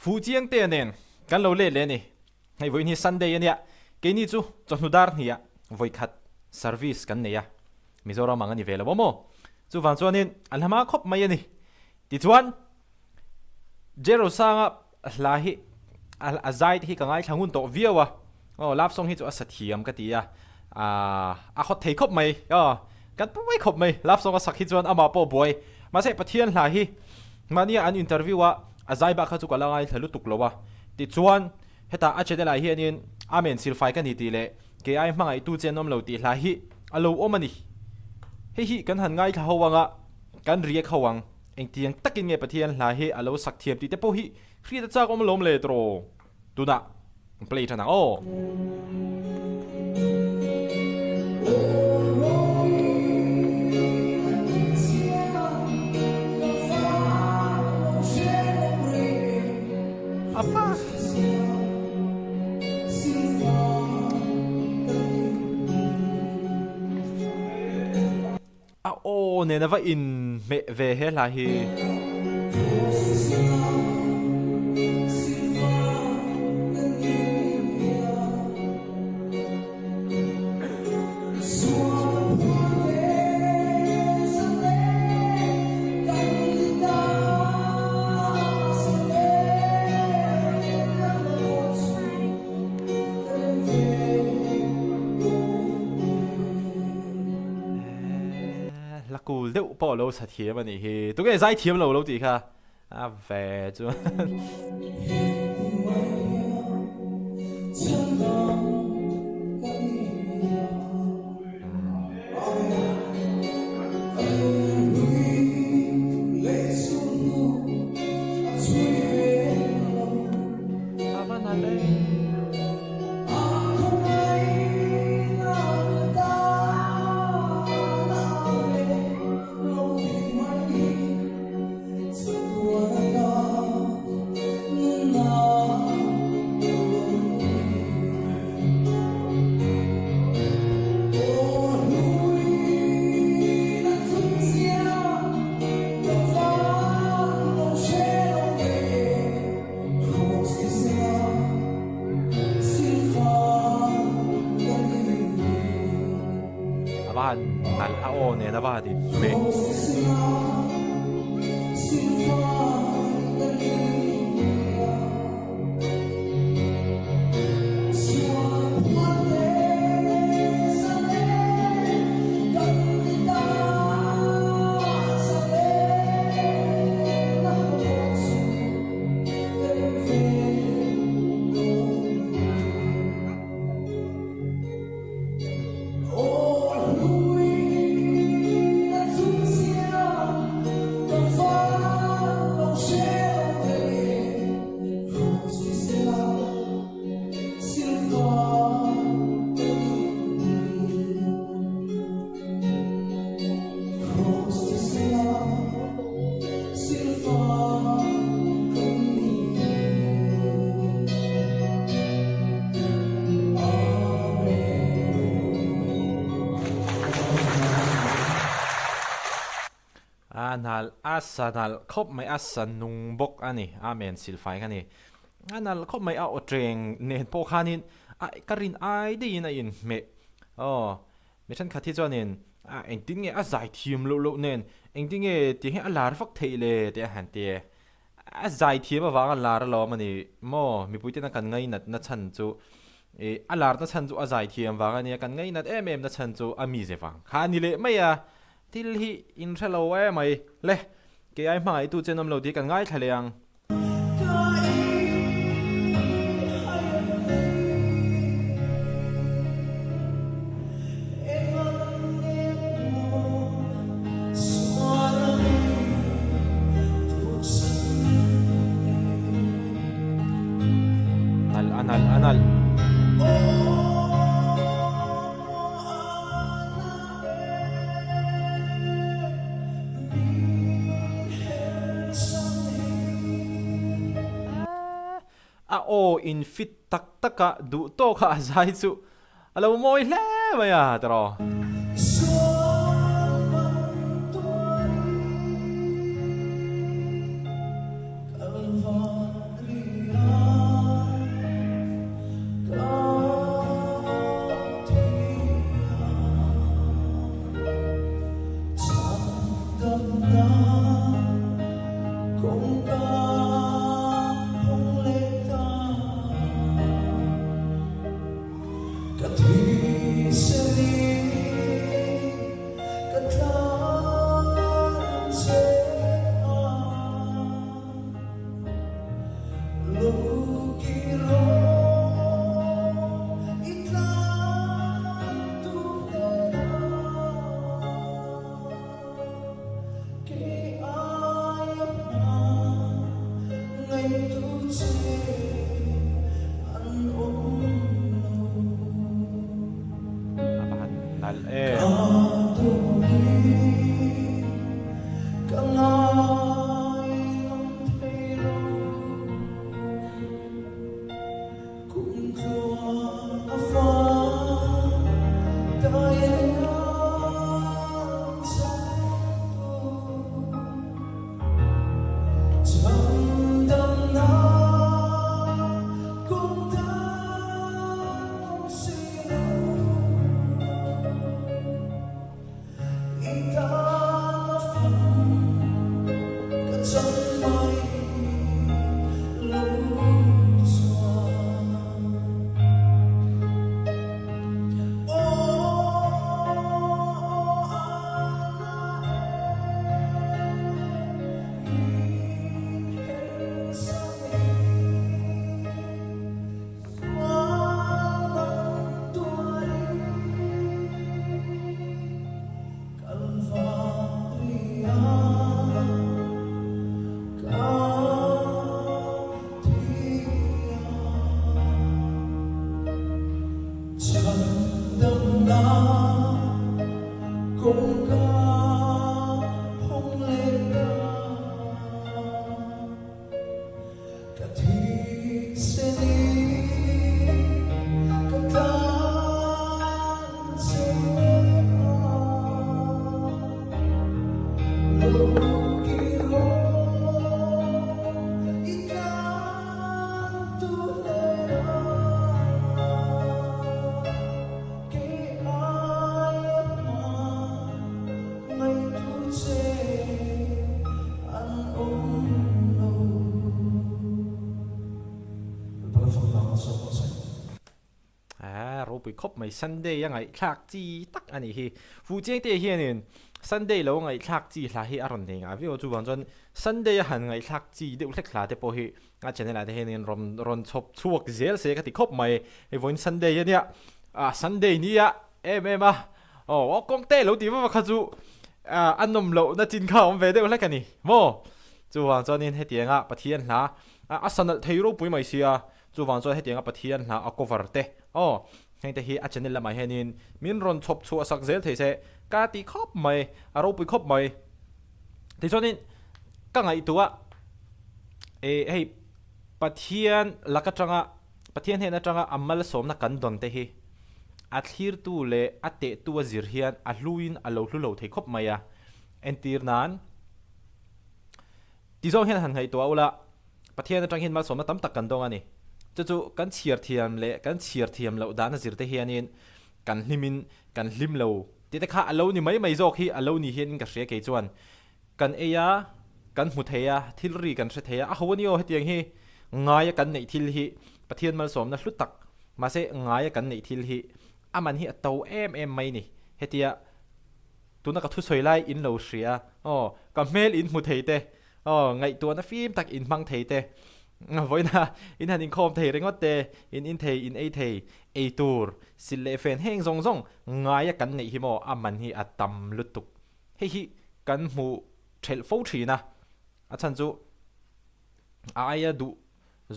ฟูเจียงเตียนเองกันเราเล่นเลยนี่ให้วันนี้ซันเดย์เนี่ยกินี่จูจนหุดาร์เนี่ยวันคัดเซอร์วิสกันเนี่ยมิโซรามังกันนี่เวลาบ่โมจูฟังชวนนี่อันละมาครบไหมนี่ติดชวนเจโรซังลาฮิอาไซที่กังไงทางหุ่นโตวิววะรับส่งให้จูสัตย์มกันตีขดเทครบไหมกันไม่ครบไหมรับส่งก็สักที่ชวนอามาโปบอยมาใส่ประเทศลาฮิมาเนี่ยอันอินเทอร์วิวว่าอาไซบ้าเขาจูกันละไงทะลุตุกแล้ววะติดชวนเหตุอาจจะได้ลาฮินี่อาเมนซิลไฟกันนี่ตีเลยเกี่ยมังไอตู้เจนนมเหลาตีลาฮิอโลโอมันนี่เฮ้ยกันหันไงเขาวังกันเรียกเขาวังเองที่ยังตักกินเงยประเทศลาฮิอโลสักเทียมตีแต่พอฮิครีดจากอมลมเลยตรอดูนะเปลี่ยนนะโอ้apaเนี่ยนะว่าอินเมเวเฮลาฮีกูเดี๋ยวพอเราสัตย์เทียมมันนี่เฮตัวแกใส่เทียมเราดีค่ะแฝดจ้ะบ้านนั่นเนี่ยนะบ้านดิเมนัลอาสนัลคบไม่อาสนุงบกอันนี้อาเมนสิลไฟกันนี่นัลคบไม่เอาเตรงเนนโปคานินการินไอได้ยินอินเมไม่ฉันขัดที่จอนินเองติ้งเงอาใจทีมลุเนนเองติ้งเงที่ให้อาลาร์ฟักเทเลเดียหันเตียอาใจทีมว่ากันลาร์ล้อมันนี่มีปุ้ยนักกันไงนัดฉันจูอาลาร์นัดฉันจูอาใจทีมว่ากันเนี่ยกันไงนัดนัดฉันจูอามีเซฟังฮานี่เลยไม่ที่ที่อินเทอร์โลไม่เล่เกี่ยไม่ตัวเจนนำเราที่กันง่ายทะเลยังอันนั้นอินฟิตตักกะดูโตค่ะใจสุเราโมยแล้วไหมตรอ ไปคบไม่ Sunday ยังไงทักจีตักอันนี้ฮีฟูเจียงเตะเฮียนี่ Sunday แล้วไงทักจีลาฮีอารมณ์เองอ่ะวิวจูบันจน Sunday หันไงทักจีเดี๋ยวเล็กลาเตะพอฮีอาจารย์นี่แหละเฮียนี่รอนชบช่วงเซลเซกันที่คบไม่ไอ้วัน Sunday เนี่ยSunday นี่อ่ะมาว่ากงเตะแล้วดีว่าเขาจูอันนมแล้วน่าจินข้าวมันเวเดี๋ยวเล็กกันนี่โมจูบันจนนี่เฮียงปะเทียนนะสันเทโรปุยไม่เสียจูบันจนเฮียงปะเทียนนะcover เตะให้แต่ฮีอาจารย์นี่แหละไม่เห็นมินรอนชบชัวสักเซลเทเซกาตีคบไม่เราไปคบไม่ที่ส่วนนี้ก็ไงตัวให้ปะเทียนลักจังปะเทียนเห็นจังอามัลสมนักกันดอนเตฮีอัดฮีร์ตัวเล่อัดเตตัวจิรเฮียนอัดลุยน์อัดลุเทคบไม่อะเอ็นตีร์นั้นที่ส่วนเห็นหันให้ตัวเอาละปะเทียนจังเห็นมัลสมนักตั้มตักกันดองอันนี้จู่ๆกันเชียร์เทียมเละกันเชียร์เทียมแล้วด้านจิรเตเฮียนินกันลิมินกันลิมเลวที่แต่ข้าอัลโลนี่ไม่จอกฮีอัลโลนี่เห็นกันเสียเกจวนกันเอียกันหุเทียทิลรีกันเสียเทียวันนี้โอ้เตียงฮีง่ายกันในทิลฮีปะเทียนมัลสมนักลุตักมาเสง่ายกันในทิลฮีมันฮีตัวไม่นี่เฮตียตัวนักทุสวยไล่อินเลวเสียกับเมลอินหุเทียเตไงตัวนักฟิล์มตักอินมังเทียเตวันน่ะอินหันอินคอมเทเรงวัดเตอินเทอินเอเทเอตูร์สิเลเฟนเฮงซงง่ายกันในฮิโมมันฮีอัตตัมลุตุกเฮ้ยกันหูเทลฟูชีนะอาจารย์จูดู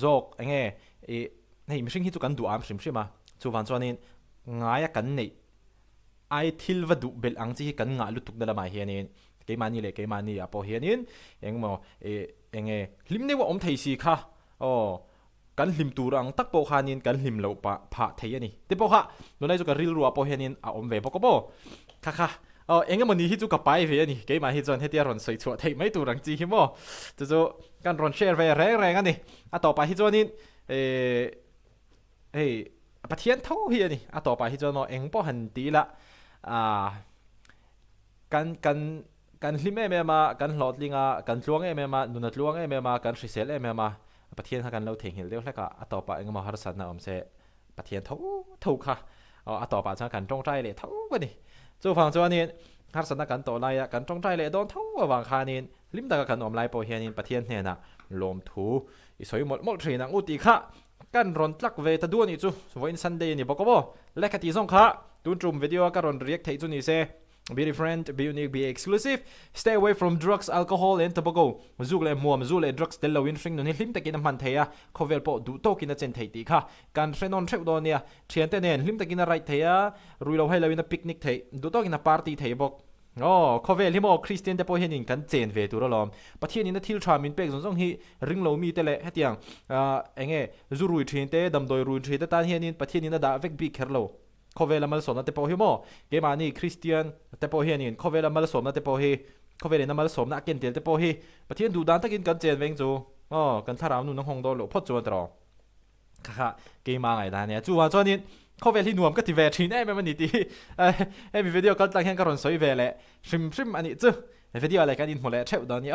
จอกเงี้ยเฮ้ยไม่ใช่ฮิจูกันดูใช่ไหมจูวันจวนนี้ง่ายกันในทิลวัดดูเบลอังจีกันง่ายลุตุกนั่นละมาเฮียนี่เกมันนี่เลยเกมันนี่พอเฮียนี่ยังมอลิมเนี่ยว่าไทยสิค่ะกันลิมตูรังตักโปฮานินกันลิมเหลาพะเทียนี่ที่พอค่ะโดนไอ้จุกริลรัวพอเฮนินเวปก็บ่ค่ะมันนี่ฮิจุกับไปเวียนี่เกมาฮิจอนเฮตียรอนสวยชัวไทยไม่ตูรังจีฮิโมจู่ๆกันรอนแชร์แรงกันนี่ต่อไปฮิจอนินปะเทียนเท่าเฮียนี่ต่อไปฮิจอนพอหันตีละกัน กันลิมเอเมมากันหลอดลิงากันลวงเอเมมานุนัดลวงเอเมมากันริเซลเอเมมาปะเทียนกันเราเถียงเห็นเดียวแล้วก็ต่อไปเองมาฮาร์สันนะอมเซปะเทียนเท่าค่ะต่อไปจะกันจงใจเลยเท่ากันนี่จู่ฟังจู่นี้ฮาร์สันกันต่อไล่กันจงใจเลยโดนเท่าวางคานินลิมตากันอมไล่ปอเฮียนินปะเทียนเนี่ยนะลมถูอีสวยหมดทรีนังอุติค่ะกันรอนตักเวทด้วนอีจู่วันซันเดย์นี่บอกว่าเล็กที่ส่งค่ะตุนจุ่มวิดีโอกันรอนเรียกเทจู่นี่เซBe different, be unique, be exclusive. Stay away from drugs, alcohol, and tobacco. Zule muam, zule drugs, delo win fring no ni lim takin man thaya. Kovel po du to kin a chen thai ti kha. Kan renon trep do nia. Thian te nen lim takin a right thaya. Rui lo hai lo in a picnic thai. Du to kin a party thai bok. Kovel himo Christian te po henin kan chen ve tu ro lom. Pathian in a thil tra min pek zong zong hi ring lo mi te le hetiang. Enge zurui thin te dam doi rui thin te tan henin pathian in a da vek bi kherlo. Kovel amal som na te po hi mo ke mani Christian te po hi anin kovel amal som na te po hi kovel in amal som na ken tel te po hi pathian du dan takin kan chen veng chu kan tharam nu nang hong do lo phot chu tro kha ke ma ngai da ne chu wa chonin kovel hi nuam ka ti ve thin em mani ti em video kal tang hian ka ron soi ve le shim ani chu video le kan in mole cheu da ni